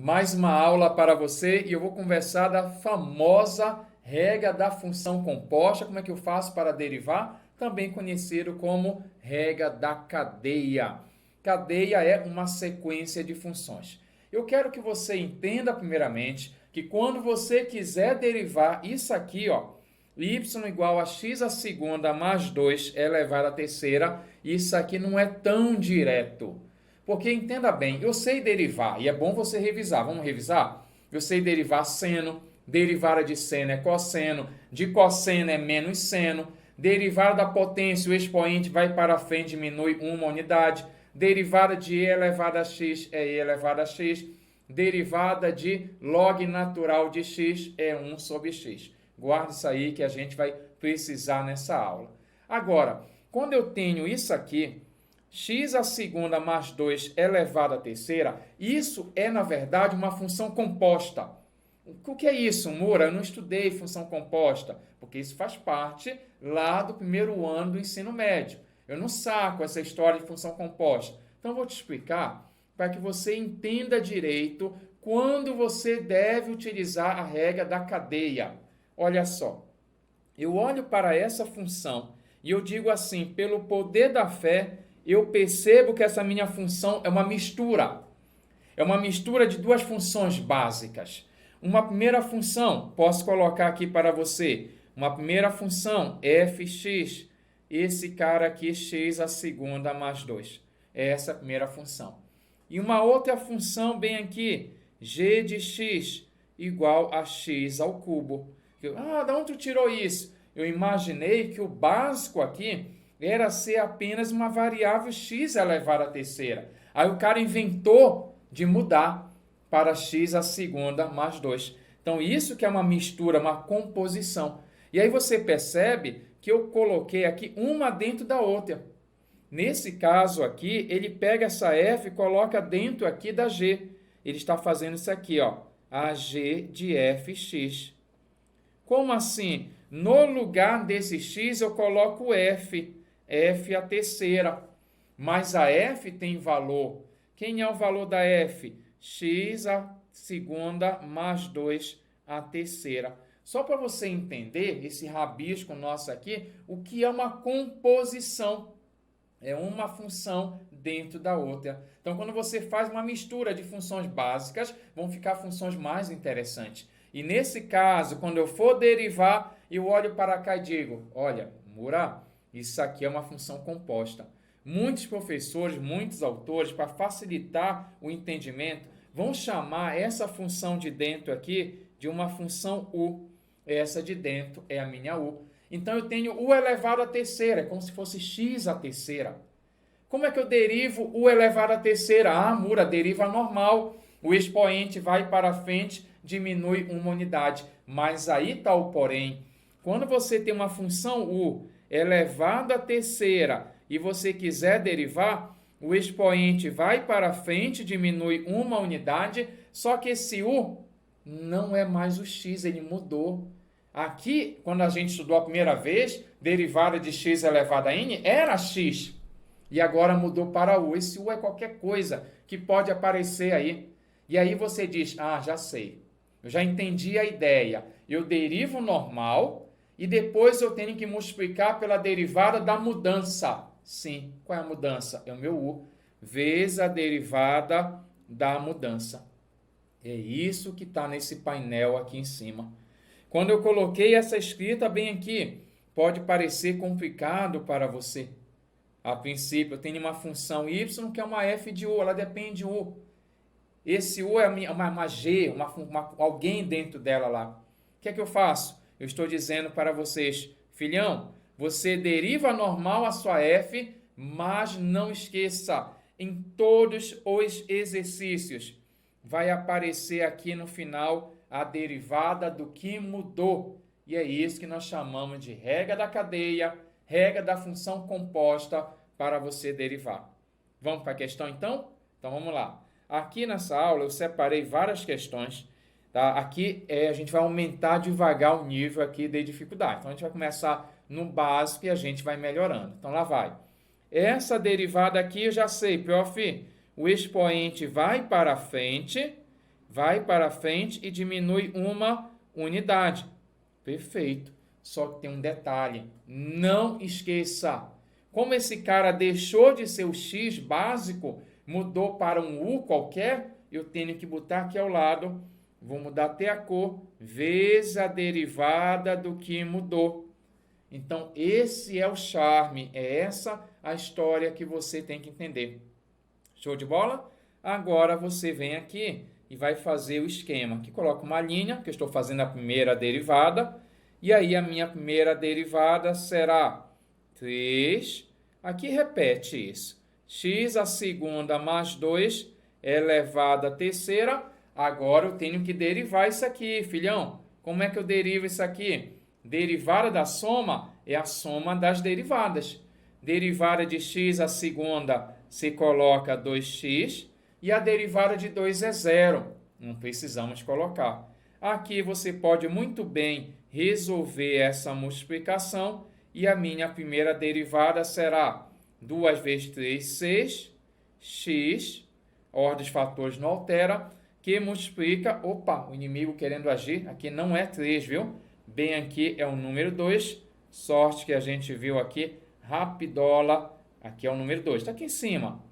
Mais uma aula para você e eu vou conversar da famosa regra da função composta. Como é que eu faço para derivar? Também conhecido como regra da cadeia. Cadeia é uma sequência de funções. Eu quero que você entenda primeiramente que quando você quiser derivar isso aqui, ó, y igual a x à segunda mais 2 elevado à terceira, isso aqui não é tão direto. Porque entenda bem, eu sei derivar e é bom você revisar. Vamos revisar? Eu sei derivar seno, derivada de seno é cosseno, de cosseno é menos seno, derivada da potência, o expoente vai para frente, diminui uma unidade, derivada de e elevado a x é e elevado a x, derivada de log natural de x é 1 sobre x. Guarda isso aí que a gente vai precisar nessa aula. Agora, quando eu tenho isso aqui, x à segunda mais 2 elevado à terceira, isso é, na verdade, uma função composta. O que é isso, Moura? Eu não estudei função composta, porque isso faz parte lá do primeiro ano do ensino médio. Eu não saco essa história de função composta. Então, eu vou te explicar para que você entenda direito quando você deve utilizar a regra da cadeia. Olha só, eu olho para essa função e eu digo assim, pelo poder da fé, eu percebo que essa minha função é uma mistura. É uma mistura de duas funções básicas. Uma primeira função, posso colocar aqui para você, uma primeira função, fx, esse cara aqui, x à segunda mais 2. É essa a primeira função. E uma outra função bem aqui, g de x igual a x ao cubo. De onde tu tirou isso? Eu imaginei que o básico aqui era ser apenas uma variável x elevado à terceira. Aí o cara inventou de mudar para x à segunda mais 2. Então, isso que é uma mistura, uma composição. E aí você percebe que eu coloquei aqui uma dentro da outra. Nesse caso aqui, ele pega essa f e coloca dentro aqui da g. Ele está fazendo isso aqui, ó, a g de fx. Como assim? No lugar desse x, eu coloco f à terceira. Mas a f tem valor. Quem é o valor da f? X à segunda mais 2 à terceira. Só para você entender esse rabisco nosso aqui, o que é uma composição. É uma função dentro da outra. Então, quando você faz uma mistura de funções básicas, vão ficar funções mais interessantes. E nesse caso, quando eu for derivar, eu olho para cá e digo, olha, Moura, isso aqui é uma função composta. Muitos professores, muitos autores, para facilitar o entendimento, vão chamar essa função de dentro aqui de uma função U. Essa de dentro é a minha U. Então, eu tenho U elevado à terceira, é como se fosse x à terceira. Como é que eu derivo U elevado à terceira? Moura, deriva normal. O expoente vai para frente, diminui uma unidade. Mas aí está o porém. Quando você tem uma função U elevado à terceira e você quiser derivar, o expoente vai para frente, diminui uma unidade, só que esse U não é mais o x, ele mudou. Aqui, quando a gente estudou a primeira vez, derivada de x elevado a n era x. E agora mudou para u. Esse u é qualquer coisa que pode aparecer aí. E aí você diz, já sei. Eu já entendi a ideia. Eu derivo normal e depois eu tenho que multiplicar pela derivada da mudança. Sim, qual é a mudança? É o meu u, vezes a derivada da mudança. É isso que está nesse painel aqui em cima. Quando eu coloquei essa escrita bem aqui, pode parecer complicado para você. A princípio, eu tenho uma função y que é uma f de u, ela depende de u. Esse u é uma g, alguém dentro dela lá. O que é que eu faço? Eu estou dizendo para vocês, filhão, você deriva normal a sua f, mas não esqueça, em todos os exercícios, vai aparecer aqui no final a derivada do que mudou. E é isso que nós chamamos de regra da cadeia, regra da função composta para você derivar. Vamos para a questão então? Então vamos lá. Aqui nessa aula eu separei várias questões. Tá? Aqui a gente vai aumentar devagar o nível aqui de dificuldade. Então a gente vai começar no básico e a gente vai melhorando. Então lá vai. Essa derivada aqui eu já sei, prof. O expoente vai para frente vai para frente e diminui uma unidade. Perfeito. Só que tem um detalhe. Não esqueça. Como esse cara deixou de ser o x básico, mudou para um u qualquer, eu tenho que botar aqui ao lado, vou mudar até a cor, vezes a derivada do que mudou. Então, esse é o charme, é essa a história que você tem que entender. Show de bola? Agora você vem aqui e vai fazer o esquema. Aqui coloco uma linha, que eu estou fazendo a primeira derivada, e aí a minha primeira derivada será 3, aqui repete isso, x a segunda mais 2 elevado à terceira. Agora eu tenho que derivar isso aqui, filhão. Como é que eu derivo isso aqui? Derivada da soma é a soma das derivadas. Derivada de x a segunda se coloca 2x e a derivada de 2 é zero. Não precisamos colocar. Aqui você pode muito bem resolver essa multiplicação e a minha primeira derivada será 2 vezes 3, 6, x, a ordem dos fatores não altera, que multiplica, opa, o inimigo querendo agir, aqui não é 3, viu? Bem aqui é o número 2, sorte que a gente viu aqui, rapidola, aqui é o número 2, está aqui em cima,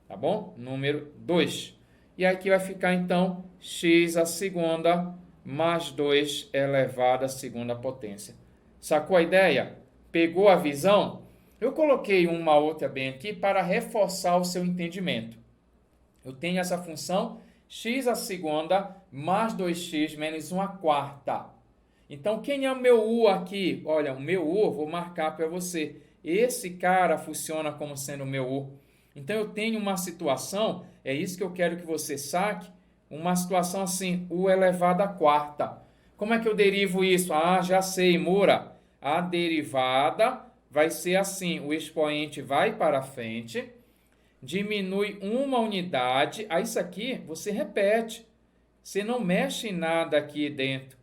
tá bom? Número 2. E aqui vai ficar então x a segunda mais 2 elevado à segunda potência. Sacou a ideia? Pegou a visão? Eu coloquei uma outra bem aqui para reforçar o seu entendimento. Eu tenho essa função x a segunda mais 2x menos 1 a quarta. Então, quem é o meu u aqui? Olha, o meu u, vou marcar para você. Esse cara funciona como sendo o meu u. Então, eu tenho uma situação, é isso que eu quero que você saque, uma situação assim, u elevado à quarta. Como é que eu derivo isso? Ah, já sei, Mura. A derivada vai ser assim, o expoente vai para frente, diminui uma unidade, aí isso aqui você repete. Você não mexe em nada aqui dentro.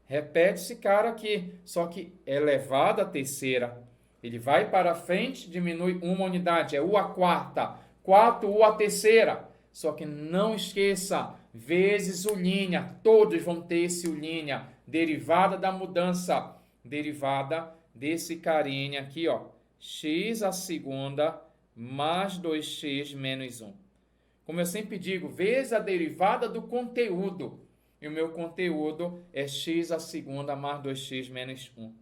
Repete esse cara aqui, só que elevado à terceira. Ele vai para frente, diminui uma unidade, é u à quarta. 4u à terceira. Só que não esqueça, vezes o linha, todos vão ter esse u linha. Derivada da mudança, derivada desse carinha aqui, ó. X a segunda mais 2x menos 1. Como eu sempre digo, vezes a derivada do conteúdo. E o meu conteúdo é x a segunda mais 2x menos 1.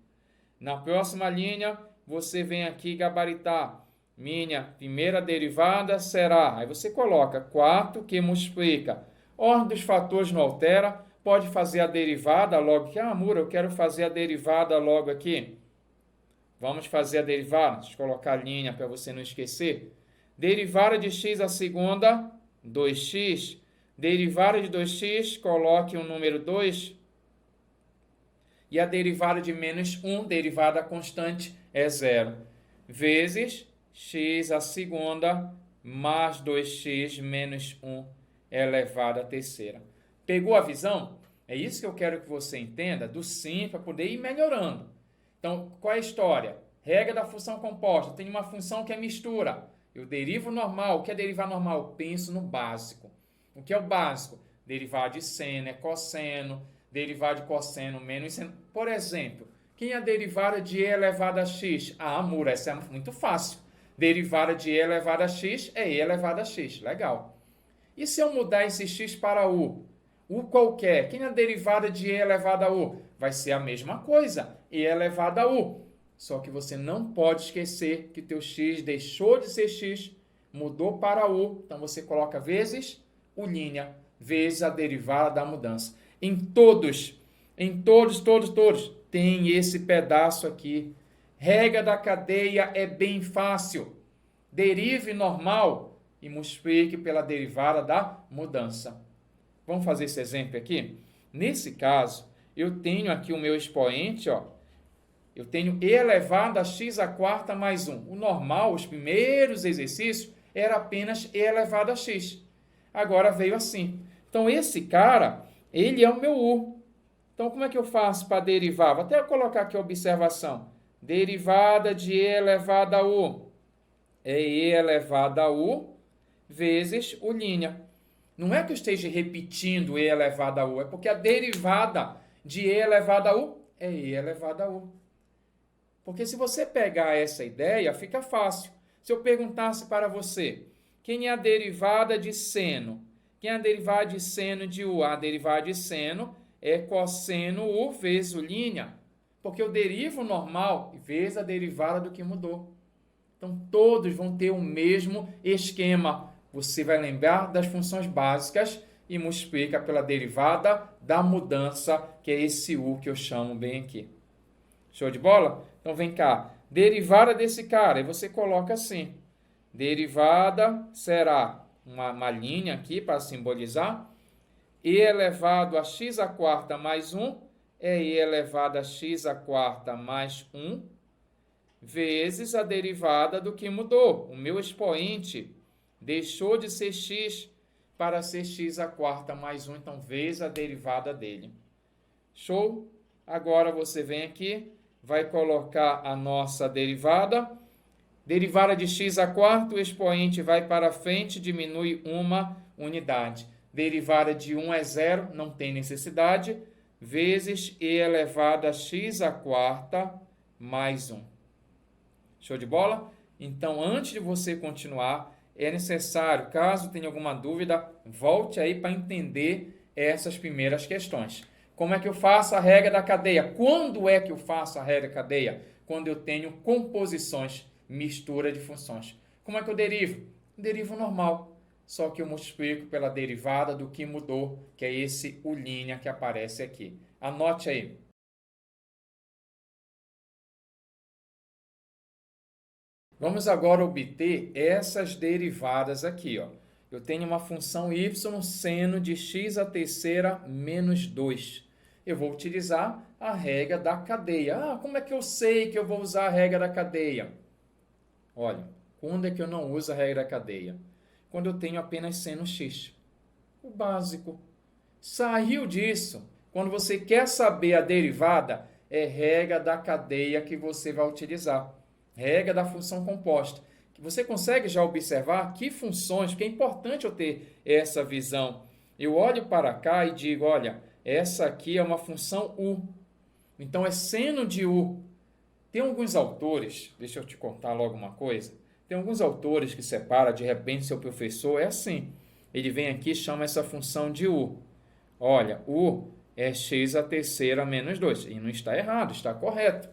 Na próxima linha, você vem aqui gabaritar. Minha primeira derivada será... Aí você coloca 4 que multiplica. Ordem dos fatores não altera. Pode fazer a derivada logo aqui. Ah, Mura, eu quero fazer a derivada logo aqui. Vamos fazer a derivada. Deixa eu colocar a linha para você não esquecer. Derivada de x a segunda, 2x. Derivada de 2x, coloque o número 2. E a derivada de menos 1, derivada constante, é zero. Vezes x a segunda mais 2x menos 1 elevado à terceira. Pegou a visão? É isso que eu quero que você entenda, do sim, para poder ir melhorando. Então, qual é a história? Regra da função composta. Tem uma função que é mistura. Eu derivo normal. O que é derivar normal? Eu penso no básico. O que é o básico? Derivar de seno é cosseno. Derivar de cosseno menos seno. Por exemplo, quem é a derivada de e elevado a x? Ah, Mura, essa é muito fácil. Derivada de e elevado a x é e elevado a x. Legal. E se eu mudar esse x para u? U qualquer. Quem é a derivada de e elevado a u? Vai ser a mesma coisa. E elevado a u. Só que você não pode esquecer que teu x deixou de ser x, mudou para u. Então você coloca vezes u', vezes a derivada da mudança. Em todos, tem esse pedaço aqui. Regra da cadeia é bem fácil. Derive normal e multiplique pela derivada da mudança. Vamos fazer esse exemplo aqui? Nesse caso, eu tenho aqui o meu expoente, ó. Eu tenho e elevado a x à quarta mais 1. O normal, os primeiros exercícios, era apenas e elevado a x. Agora veio assim. Então, esse cara, ele é o meu u. Então, como é que eu faço para derivar? Vou até colocar aqui a observação. Derivada de e elevado a u é e elevado a u vezes u'. Não é que eu esteja repetindo e elevado a u, é porque a derivada de e elevado a u é e elevado a u. Porque se você pegar essa ideia, fica fácil. Se eu perguntasse para você, quem é a derivada de seno? Quem é a derivada de seno de u? A derivada de seno é cosseno u vezes o linha, porque eu derivo o normal vezes a derivada do que mudou. Então, todos vão ter o mesmo esquema. Você vai lembrar das funções básicas e multiplica pela derivada da mudança, que é esse u que eu chamo bem aqui. Show de bola? Então, vem cá. Derivada desse cara, aí você coloca assim. Derivada será uma linha aqui para simbolizar. E elevado a x à quarta mais 1 é e elevado a x à quarta mais 1 vezes a derivada do que mudou. O meu expoente deixou de ser x para ser x à quarta mais 1, então vezes a derivada dele. Show? Agora você vem aqui, vai colocar a nossa derivada. Derivada de x à quarta, o expoente vai para frente, diminui uma unidade. Derivada de 1 é 0, não tem necessidade, vezes e elevado a x à quarta mais 1. Show de bola? Então, antes de você continuar, é necessário, caso tenha alguma dúvida, volte aí para entender essas primeiras questões. Como é que eu faço a regra da cadeia? Quando é que eu faço a regra da cadeia? Quando eu tenho composições, mistura de funções. Como é que eu derivo? Derivo normal, só que eu multiplico pela derivada do que mudou, que é esse u' que aparece aqui. Anote aí. Vamos agora obter essas derivadas aqui, ó. Eu tenho uma função y seno de x à terceira menos 2. Eu vou utilizar a regra da cadeia. Como é que eu sei que eu vou usar a regra da cadeia? Olha, quando é que eu não uso a regra da cadeia? Quando eu tenho apenas seno x. O básico. Saiu disso. Quando você quer saber a derivada, é regra da cadeia que você vai utilizar. Regra da função composta. Você consegue já observar que funções, porque é importante eu ter essa visão. Eu olho para cá e digo, olha, essa aqui é uma função u. Então, é seno de u. Tem alguns autores, deixa eu te contar logo uma coisa, tem alguns autores que separam, de repente, seu professor, é assim. Ele vem aqui e chama essa função de u. Olha, u é x à terceira menos 2. E não está errado, está correto.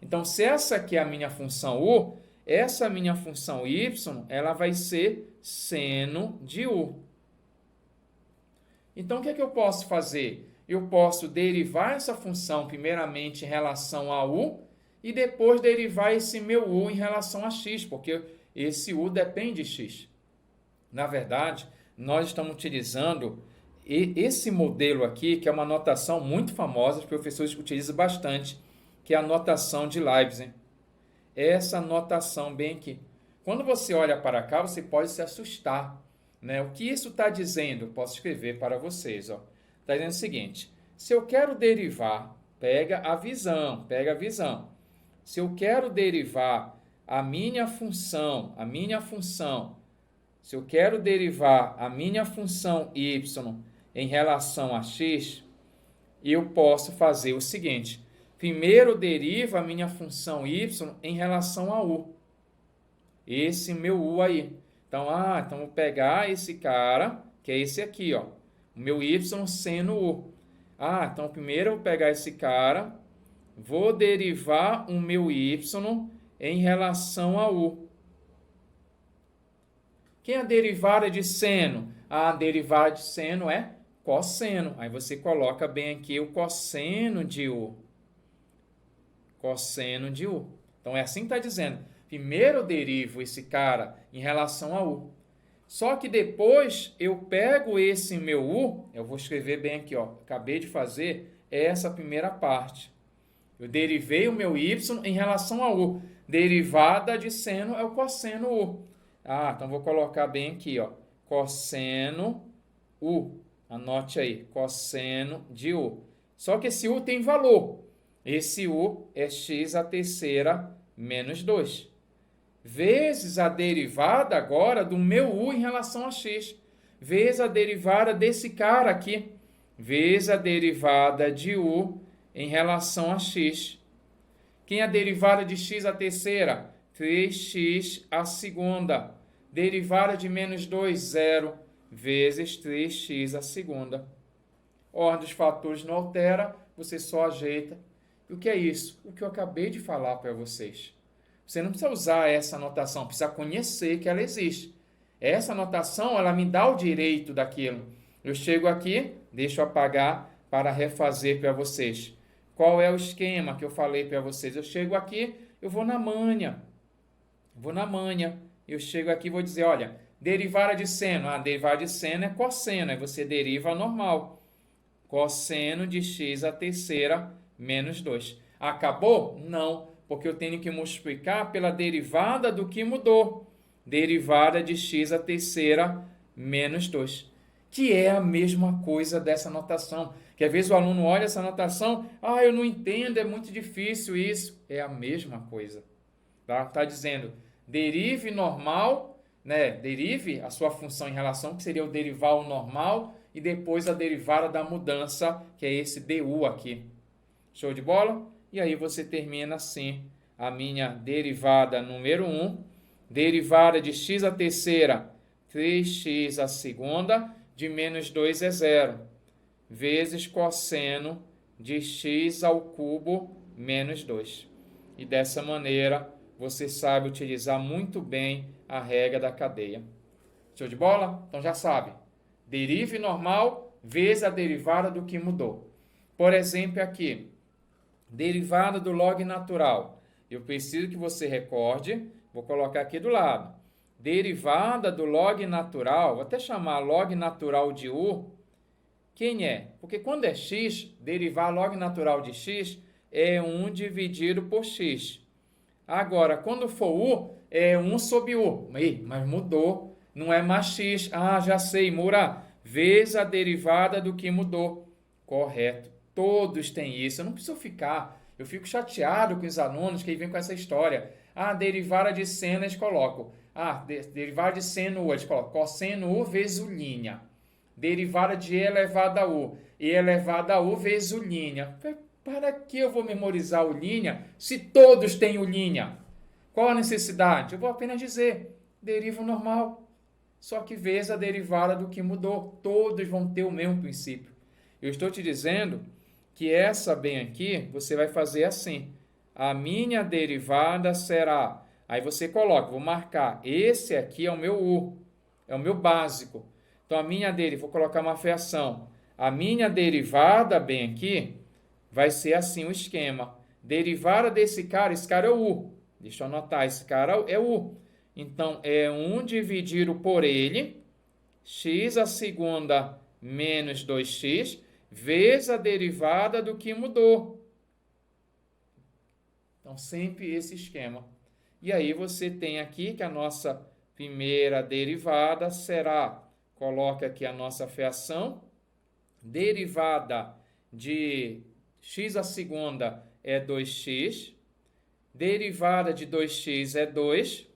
Então, se essa aqui é a minha função u, essa minha função y, ela vai ser seno de u. Então, o que é que eu posso fazer? Eu posso derivar essa função, primeiramente, em relação a u, e depois derivar esse meu u em relação a x, porque esse u depende de x. Na verdade, nós estamos utilizando esse modelo aqui, que é uma notação muito famosa, os professores utilizam bastante, que é a notação de Leibniz. Essa notação bem aqui. Quando você olha para cá, você pode se assustar, né? O que isso está dizendo? Posso escrever para vocês. Está dizendo o seguinte, se eu quero derivar, pega a visão. Se eu quero derivar a minha função, se eu quero derivar a minha função y em relação a x, eu posso fazer o seguinte. Primeiro, derivo a minha função y em relação a u. Esse meu u aí. Então, então vou pegar esse cara, que é esse aqui, ó. O meu y seno u. Então primeiro eu vou pegar esse cara, vou derivar o meu y em relação a u. Quem é a derivada de seno? A derivada de seno é cosseno. Aí você coloca bem aqui o cosseno de u. Cosseno de u. Então, é assim que está dizendo. Primeiro eu derivo esse cara em relação a u. Só que depois eu pego esse meu u, eu vou escrever bem aqui, ó. Acabei de fazer essa primeira parte. Eu derivei o meu y em relação a u. Derivada de seno é o cosseno u. Então vou colocar bem aqui, ó. Cosseno u. Anote aí, cosseno de u. Só que esse u tem valor. Esse u é x à terceira menos 2. Vezes a derivada agora do meu u em relação a x. vezes a derivada desse cara aqui, vezes a derivada de u em relação a x. Quem é a derivada de x a terceira? 3x a segunda. Derivada de menos 2, 0, vezes 3x a segunda. Ordem dos fatores não altera, você só ajeita. E o que é isso? O que eu acabei de falar para vocês. Você não precisa usar essa notação, precisa conhecer que ela existe. Essa notação, ela me dá o direito daquilo. Eu chego aqui, deixa eu apagar para refazer para vocês. Qual é o esquema que eu falei para vocês? Eu chego aqui, eu vou na manha. Eu chego aqui e vou dizer, olha, derivada de seno. Derivada de seno é cosseno, aí você deriva a normal. Cosseno de x a terceira menos 2. Acabou? Não, porque eu tenho que multiplicar pela derivada do que mudou. Derivada de x a terceira menos 2. Que é a mesma coisa dessa notação. Que às vezes o aluno olha essa notação, eu não entendo, é muito difícil isso. É a mesma coisa. Tá dizendo, derive normal, né? Derive a sua função em relação, que seria o derivar o normal, e depois a derivada da mudança, que é esse du aqui. Show de bola? E aí você termina assim a minha derivada número 1, derivada de x a terceira, 3x a segunda, de menos 2 é 0, vezes cosseno de x ao cubo menos 2. E dessa maneira você sabe utilizar muito bem a regra da cadeia. Show de bola? Então já sabe. Derive normal vezes a derivada do que mudou. Por exemplo, aqui, derivada do log natural. Eu preciso que você recorde, vou colocar aqui do lado. Derivada do log natural, vou até chamar log natural de u. Quem é? Porque quando é x, derivar log natural de x é 1 dividido por x. Agora, quando for u, é 1 sobre u. Mas mudou, não é mais x. Já sei, Mura, vezes a derivada do que mudou. Correto. Todos têm isso. Eu não preciso ficar. Eu fico chateado com os alunos que vêm com essa história. Derivada de seno, eles colocam. Derivada de seno u, eles colocam cosseno u vezes u'. Derivada de e elevado a u. E elevado a u vezes u'. Para que eu vou memorizar u' se todos têm u'? Qual a necessidade? Eu vou apenas dizer, deriva o normal. Só que vezes a derivada do que mudou. Todos vão ter o mesmo princípio. Eu estou te dizendo que essa bem aqui, você vai fazer assim. A minha derivada será... Aí você coloca, vou marcar, esse aqui é o meu u, é o meu básico. Então, vou colocar uma fração. A minha derivada bem aqui vai ser assim o esquema. Derivada desse cara, esse cara é o u. Deixa eu anotar, esse cara é o u. Então, é 1 dividido por ele, x a segunda menos 2x, vezes a derivada do que mudou. Então, sempre esse esquema. E aí você tem aqui que a nossa primeira derivada será, coloca aqui a nossa fração, derivada de x a segunda é 2x, derivada de 2x é 2,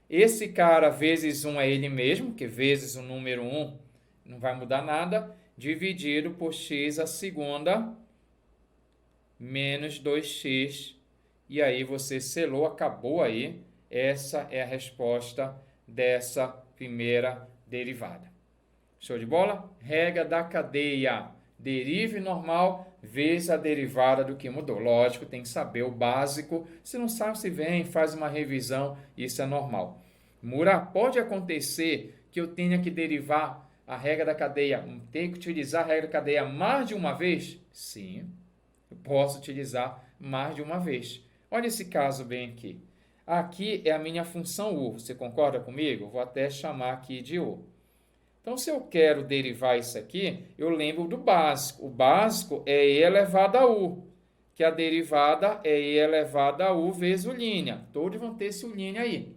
esse cara vezes 1 é ele mesmo, que vezes o número 1 não vai mudar nada, dividido por x a segunda menos 2x. E aí você selou, acabou aí. Essa é a resposta dessa primeira derivada. Show de bola? Regra da cadeia. Derive normal vezes a derivada do que mudou. Lógico, tem que saber o básico. Se não sabe, se vem, faz uma revisão. Isso é normal. Mura, pode acontecer que eu tenha que derivar a regra da cadeia, tenho que utilizar a regra da cadeia mais de uma vez? Sim, eu posso utilizar mais de uma vez. Olha esse caso bem aqui. Aqui é a minha função u. Você concorda comigo? Vou até chamar aqui de u. Então, se eu quero derivar isso aqui, eu lembro do básico. O básico é e elevado a u, que a derivada é e elevado a u vezes u'. Todos vão ter esse u' aí.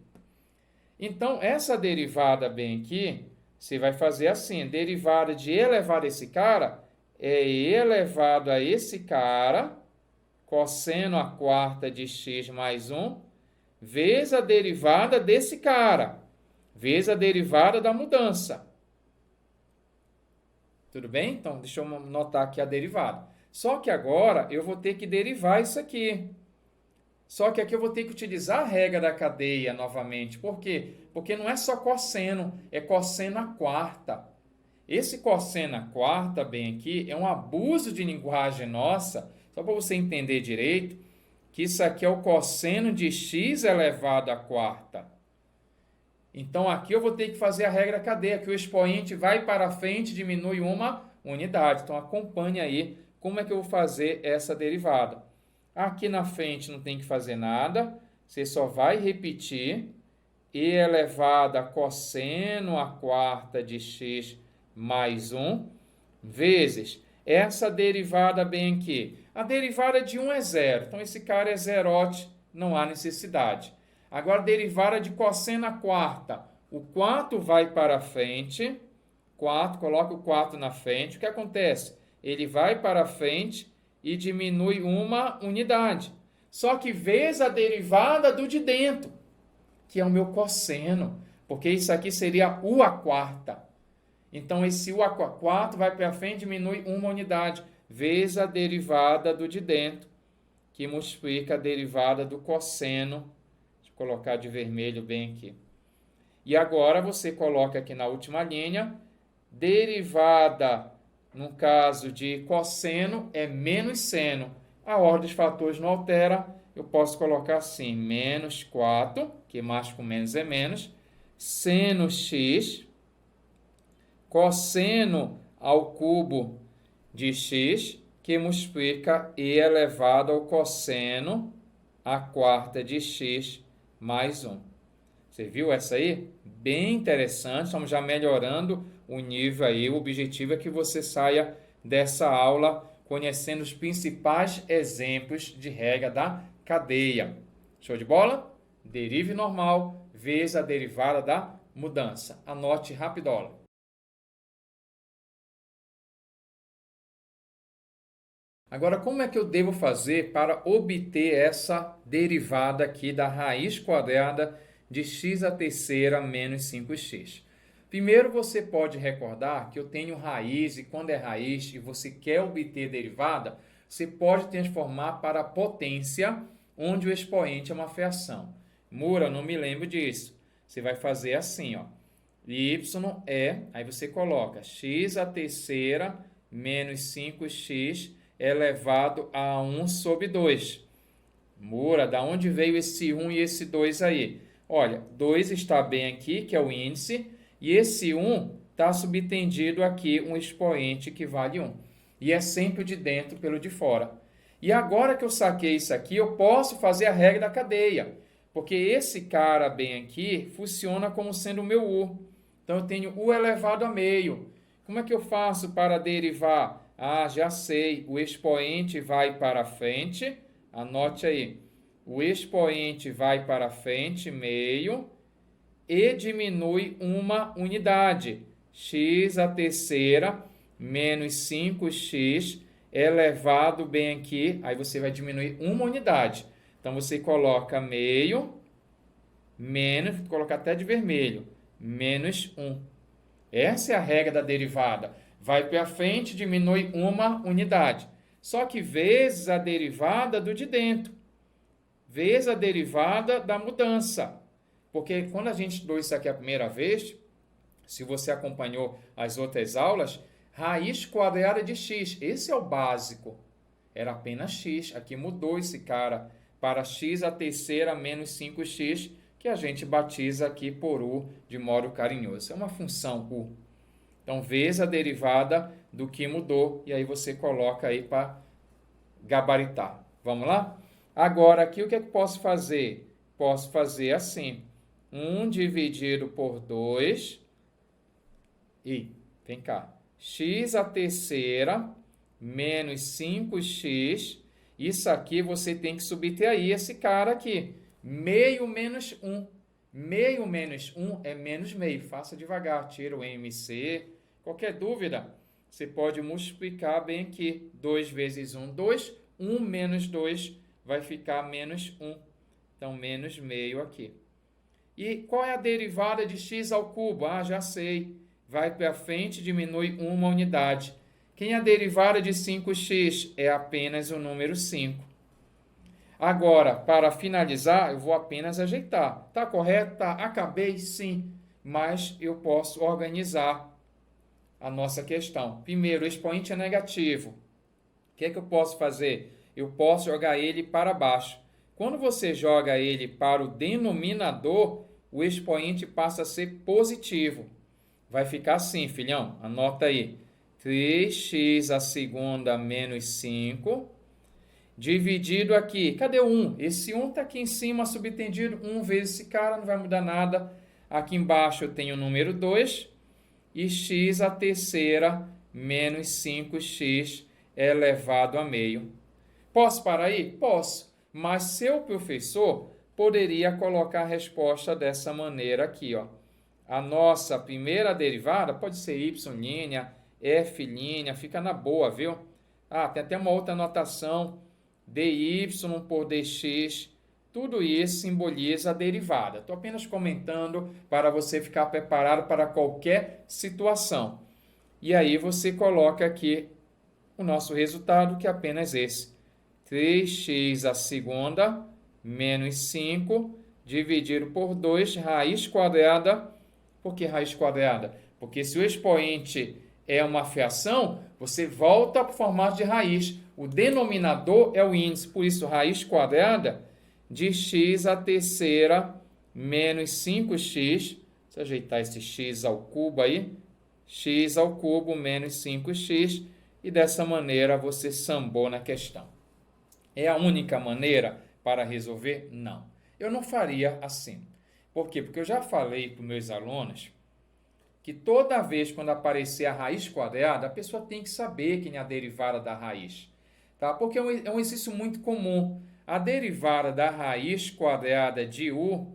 Então, essa derivada bem aqui, você vai fazer assim. Derivada de e elevado a esse cara é e elevado a esse cara, cosseno a quarta de x mais 1, vezes a derivada desse cara, vezes a derivada da mudança. Tudo bem? Então, deixa eu notar aqui a derivada. Só que agora eu vou ter que derivar isso aqui. Só que aqui eu vou ter que utilizar a regra da cadeia novamente. Por quê? Porque não é só cosseno, é cosseno à quarta. Esse cosseno à quarta, bem aqui, é um abuso de linguagem nossa, só para você entender direito, que isso aqui é o cosseno de x elevado à quarta. Então, aqui eu vou ter que fazer a regra cadeia, que o expoente vai para frente e diminui uma unidade. Então, acompanhe aí como é que eu vou fazer essa derivada. Aqui na frente não tem que fazer nada, você só vai repetir e elevado a cosseno à quarta de x mais 1, vezes essa derivada bem aqui. A derivada de 1 é zero, então esse cara é zerote, não há necessidade. Agora, derivada de cosseno à quarta. O 4 vai para frente, 4, coloca o 4 na frente. O que acontece? Ele vai para frente e diminui uma unidade. Só que vezes a derivada do de dentro, que é o meu cosseno, porque isso aqui seria u à quarta. Então, esse u à 4 vai para frente e diminui uma unidade, vezes a derivada do de dentro, que multiplica a derivada do cosseno. Deixa eu colocar de vermelho bem aqui. E agora você coloca aqui na última linha, derivada, no caso de cosseno, é menos seno. A ordem dos fatores não altera, eu posso colocar assim, menos 4, que mais com menos é menos, seno x, cosseno ao cubo de x, que multiplica e elevado ao cosseno à quarta de x mais 1. Você viu essa aí? Bem interessante, estamos já melhorando o nível aí. O objetivo é que você saia dessa aula conhecendo os principais exemplos de regra da cadeia. Show de bola? Derive normal vezes a derivada da mudança. Anote rapidola. Agora, como é que eu devo fazer para obter essa derivada aqui da raiz quadrada de x à terceira menos 5x? Primeiro, você pode recordar que eu tenho raiz, e quando é raiz e você quer obter derivada, você pode transformar para potência, onde o expoente é uma fração. Mura, não me lembro disso. Você vai fazer assim, ó. Y é, aí você coloca x à terceira menos 5x elevado a 1 sobre 2. Mura, da onde veio esse 1 e esse 2 aí? Olha, 2 está bem aqui, que é o índice, e esse 1 está subtendido aqui, um expoente que vale 1. E é sempre o de dentro pelo de fora. E agora que eu saquei isso aqui, eu posso fazer a regra da cadeia, porque esse cara bem aqui funciona como sendo o meu u. Então, eu tenho u elevado a meio. Como é que eu faço para derivar? Ah, já sei, o expoente vai para frente, anote aí, o expoente vai para frente, meio, e diminui uma unidade, x à terceira menos 5x elevado bem aqui, aí você vai diminuir uma unidade. Então, você coloca meio, menos, vou colocar até de vermelho, menos 1. Essa é a regra da derivada. Vai para frente, diminui uma unidade. Só que vezes a derivada do de dentro. Vezes a derivada da mudança. Porque quando a gente estudou isso aqui a primeira vez, se você acompanhou as outras aulas, raiz quadrada de x. Esse é o básico. Era apenas x. Aqui mudou esse cara para x à terceira menos 5x, que a gente batiza aqui por u de modo carinhoso. É uma função u. Então, vezes a derivada do que mudou, e aí você coloca aí para gabaritar. Vamos lá? Agora, aqui o que é que posso fazer? Posso fazer assim, 1 dividido por 2, e, vem cá, x à terceira menos 5x, isso aqui você tem que subtrair esse cara aqui, meio menos 1. Meio menos 1 é menos meio. Faça devagar, tira o MC. Qualquer dúvida, você pode multiplicar bem aqui. 2 vezes 1, 2. 1 menos 2 vai ficar menos 1. Então, menos meio aqui. E qual é a derivada de x ao cubo? Ah, já sei. vai para frente, diminui uma unidade. Quem é a derivada de 5x? É apenas o número 5. Agora, para finalizar, eu vou apenas ajeitar. Tá correto? Tá. Acabei? Sim. Mas eu posso organizar a nossa questão. Primeiro, o expoente é negativo. O que é que eu posso fazer? Eu posso jogar ele para baixo. Quando você joga ele para o denominador, o expoente passa a ser positivo. Vai ficar assim, filhão. Anota aí. 3x à segunda menos 5, dividido aqui. Cadê o 1? Esse 1 está aqui em cima, subtendido. 1 vezes esse cara, não vai mudar nada. Aqui embaixo eu tenho o número 2. E x à terceira menos 5x elevado a meio. Posso parar aí? Posso. Mas seu professor poderia colocar a resposta dessa maneira aqui, ó. A nossa primeira derivada pode ser y', f', fica na boa, viu? Ah, tem até uma outra anotação, dy por dx, tudo isso simboliza a derivada. Estou apenas comentando para você ficar preparado para qualquer situação. E aí você coloca aqui o nosso resultado, que é apenas esse. 3x à segunda menos 5 dividido por 2, raiz quadrada. Por que raiz quadrada? Porque se o expoente é uma fração, você volta para o formato de raiz. O denominador é o índice, por isso raiz quadrada de x à terceira menos 5x. Se ajeitar esse x ao cubo aí, x ao cubo menos 5x, e dessa maneira você sambou na questão. É a única maneira para resolver? Não. Eu não faria assim. Por quê? Porque eu já falei para os meus alunos que toda vez quando aparecer a raiz quadrada, a pessoa tem que saber quem é a derivada da raiz. Tá? Porque é um exercício muito comum. A derivada da raiz quadrada de u,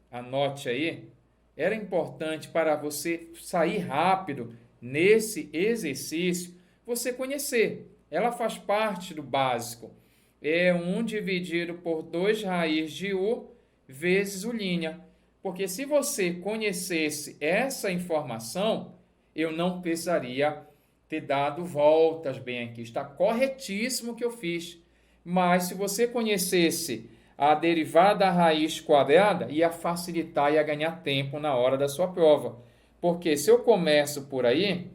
anote aí, era importante para você sair rápido nesse exercício, você conhecer. Ela faz parte do básico. É 1 dividido por 2 raiz de u vezes u'. Porque se você conhecesse essa informação, eu não precisaria ter dado voltas bem aqui. Está corretíssimo o que eu fiz. Mas se você conhecesse a derivada da raiz quadrada, ia facilitar, ia ganhar tempo na hora da sua prova. Porque se eu começo por aí,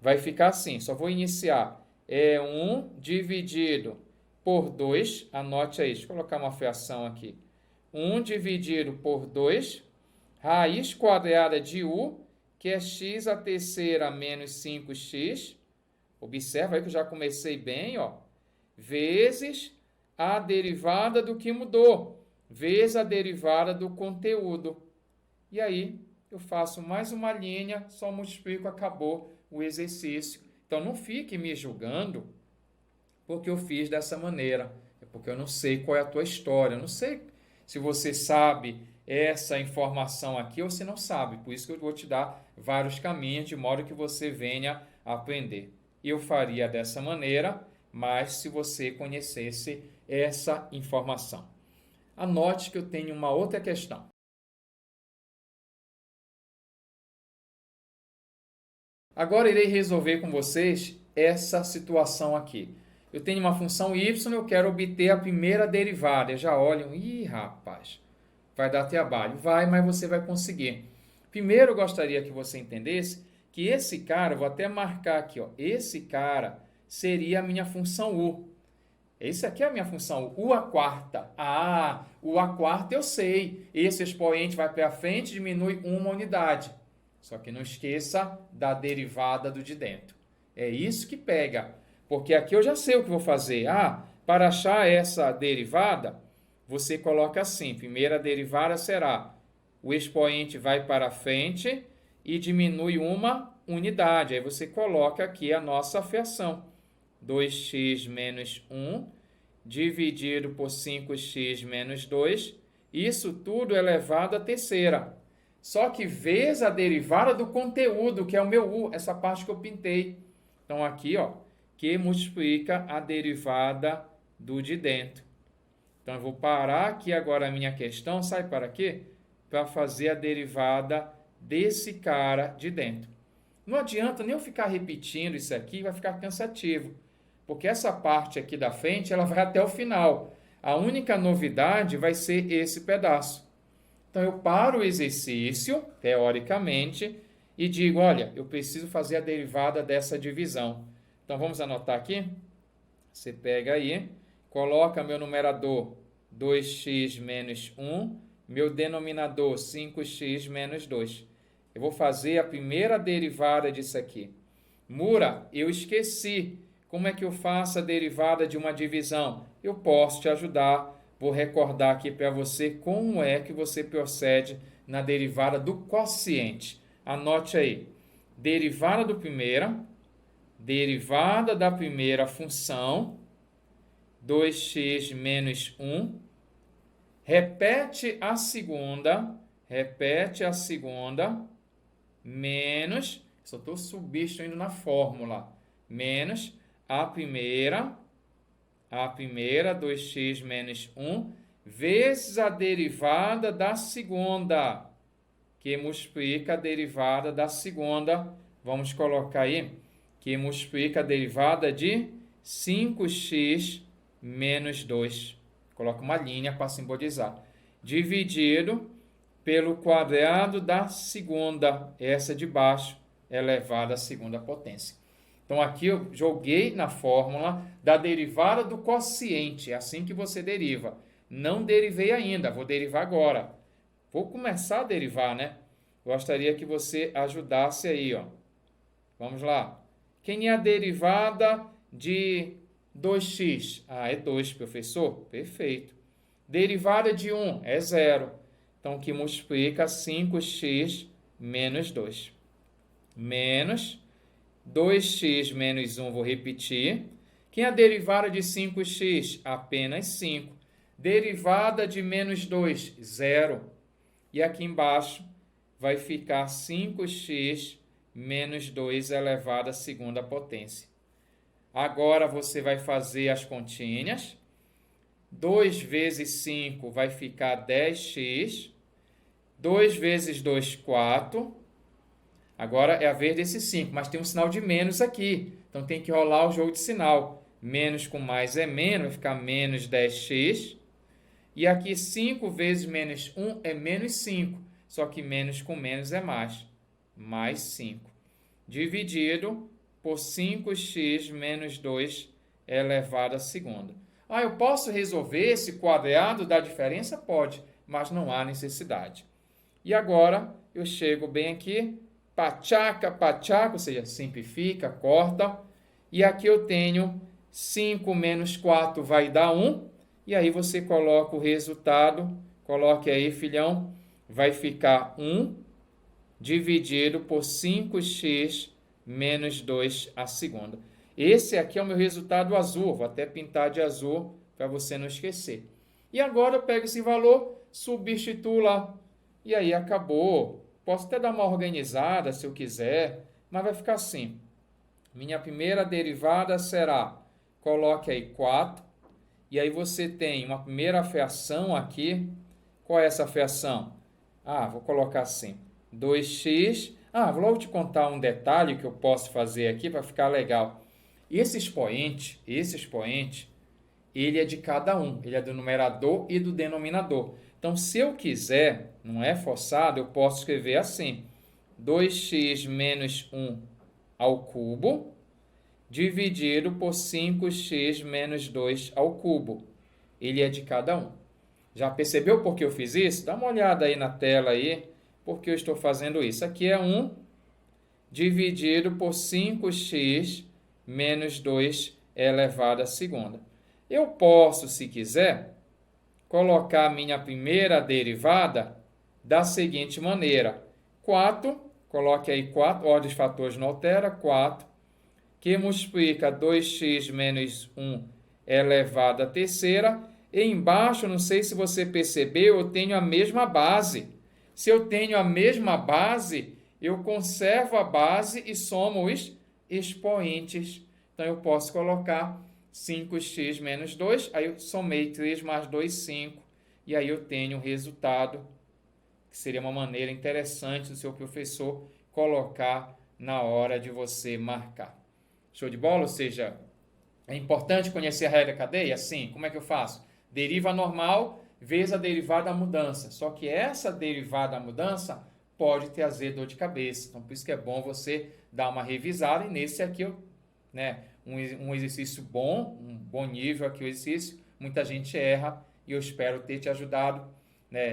vai ficar assim, só vou iniciar. É 1 dividido por 2, anote aí, deixa eu colocar uma fração aqui. 1 dividido por 2, raiz quadrada de u, que é x à terceira menos 5x. Observa aí que eu já comecei bem, ó. Vezes a derivada do que mudou, vezes a derivada do conteúdo. E aí eu faço mais uma linha, só multiplico, acabou o exercício. Então não fique me julgando porque eu fiz dessa maneira. É porque eu não sei qual é a tua história, eu não sei se você sabe essa informação aqui ou se não sabe. Por isso que eu vou te dar vários caminhos de modo que você venha a aprender. Eu faria dessa maneira, mas se você conhecesse essa informação. Anote que eu tenho uma outra questão. Agora irei resolver com vocês essa situação aqui. Eu tenho uma função y, eu quero obter a primeira derivada. Já olham, ih, rapaz, vai dar trabalho. Vai, mas você vai conseguir. Primeiro, eu gostaria que você entendesse que esse cara, eu vou até marcar aqui, ó, esse cara seria a minha função u. Esse aqui é a minha função, u a quarta. Ah, u a quarta eu sei. Esse expoente vai para frente, diminui uma unidade. Só que não esqueça da derivada do de dentro. É isso que pega. Porque aqui eu já sei o que vou fazer. Ah, para achar essa derivada, você coloca assim. Primeira derivada será o expoente vai para frente e diminui uma unidade. Aí você coloca aqui a nossa fração. 2x menos 1 dividido por 5x menos 2. Isso tudo elevado à terceira. Só que vezes a derivada do conteúdo, que é o meu u, essa parte que eu pintei. Então, aqui, ó, que multiplica a derivada do de dentro. Então, eu vou parar aqui agora a minha questão. Sai para quê? Para fazer a derivada desse cara de dentro. Não adianta nem eu ficar repetindo isso aqui, vai ficar cansativo, porque essa parte aqui da frente, ela vai até o final. A única novidade vai ser esse pedaço. Então, eu paro o exercício, teoricamente, e digo, olha, eu preciso fazer a derivada dessa divisão. Então, vamos anotar aqui? Você pega aí, coloca meu numerador 2x menos 1, meu denominador 5x menos 2. Eu vou fazer a primeira derivada disso aqui. Mura, eu esqueci. Como é que eu faço a derivada de uma divisão? Eu posso te ajudar. Vou recordar aqui para você como é que você procede na derivada do quociente. Anote aí. Derivada da primeira função, 2x menos 1. Repete a segunda, menos, só estou substituindo na fórmula, menos a primeira, 2x menos 1, vezes a derivada da segunda, que multiplica a derivada da segunda. Vamos colocar aí, que multiplica a derivada de 5x menos 2. Coloca uma linha para simbolizar. Dividido pelo quadrado da segunda, essa de baixo, elevado à segunda potência. Então, aqui eu joguei na fórmula da derivada do quociente. É assim que você deriva. Não derivei ainda, vou derivar agora. Vou começar a derivar, né? Gostaria que você ajudasse aí, ó. Vamos lá. Quem é a derivada de 2x? Ah, é 2, professor? Perfeito. Derivada de 1 é 0. Então, que multiplica 5x menos 2. Menos 2x menos 1, vou repetir. Quem é a derivada de 5x? Apenas 5. Derivada de menos 2, 0. E aqui embaixo vai ficar 5x menos 2 elevado à segunda potência. Agora você vai fazer as continhas. 2 vezes 5 vai ficar 10x. 2 vezes 2, 4. Agora é a vez desse 5, mas tem um sinal de menos aqui. Então tem que rolar o jogo de sinal. Menos com mais é menos, vai ficar menos 10x. E aqui 5 vezes menos 1 é menos 5. Só que menos com menos é mais. Mais 5. Dividido por 5x menos 2 elevado à segunda. Ah, eu posso resolver esse quadrado da diferença? Pode, mas não há necessidade. E agora eu chego bem aqui, pachaca, ou seja, simplifica, corta. E aqui eu tenho 5 menos 4 vai dar 1. E aí você coloca o resultado, coloque aí, filhão, vai ficar 1 dividido por 5x menos 2 a segunda. Esse aqui é o meu resultado azul, vou até pintar de azul para você não esquecer. E agora eu pego esse valor, substituo lá, e aí acabou. Posso até dar uma organizada se eu quiser, mas vai ficar assim. Minha primeira derivada será, coloque aí 4, e aí você tem uma primeira fração aqui. Qual é essa fração? Ah, vou colocar assim, 2x. Ah, vou logo te contar um detalhe que eu posso fazer aqui para ficar legal. Esse expoente, ele é de cada um. Ele é do numerador e do denominador. Então, se eu quiser, não é forçado, eu posso escrever assim. 2x menos 1 ao cubo, dividido por 5x menos 2 ao cubo. Ele é de cada um. Já percebeu por que eu fiz isso? Dá uma olhada aí na tela aí, porque eu estou fazendo isso. Aqui é 1 dividido por 5x menos 2 elevado à segunda. Eu posso, se quiser, colocar a minha primeira derivada da seguinte maneira. 4, coloque aí 4, ordem de fatores não altera, 4, que multiplica 2x menos 1 elevado à terceira. E embaixo, não sei se você percebeu, eu tenho a mesma base. Se eu tenho a mesma base, eu conservo a base e somo os expoentes. Então, eu posso colocar 5x menos 2, aí eu somei 3 mais 2, 5, e aí eu tenho o resultado, que seria uma maneira interessante do seu professor colocar na hora de você marcar. Show de bola? Ou seja, é importante conhecer a regra da cadeia? Sim. Como é que eu faço? Deriva normal vezes a derivada da mudança. Só que essa derivada da mudança pode trazer dor de cabeça. Então, por isso que é bom você dar uma revisada. E nesse aqui, um exercício bom, um bom nível aqui o exercício. Muita gente erra e eu espero ter te ajudado.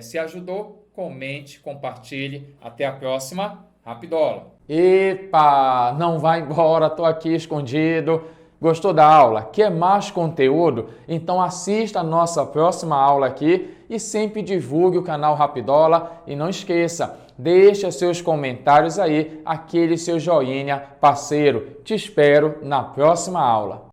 Se ajudou, comente, compartilhe. Até a próxima. Rapidola! Epa, não vai embora, tô aqui escondido. Gostou da aula? Quer mais conteúdo? Então assista a nossa próxima aula aqui e sempre divulgue o canal Rapidola. E não esqueça, deixa seus comentários aí, aquele seu joinha parceiro. Te espero na próxima aula.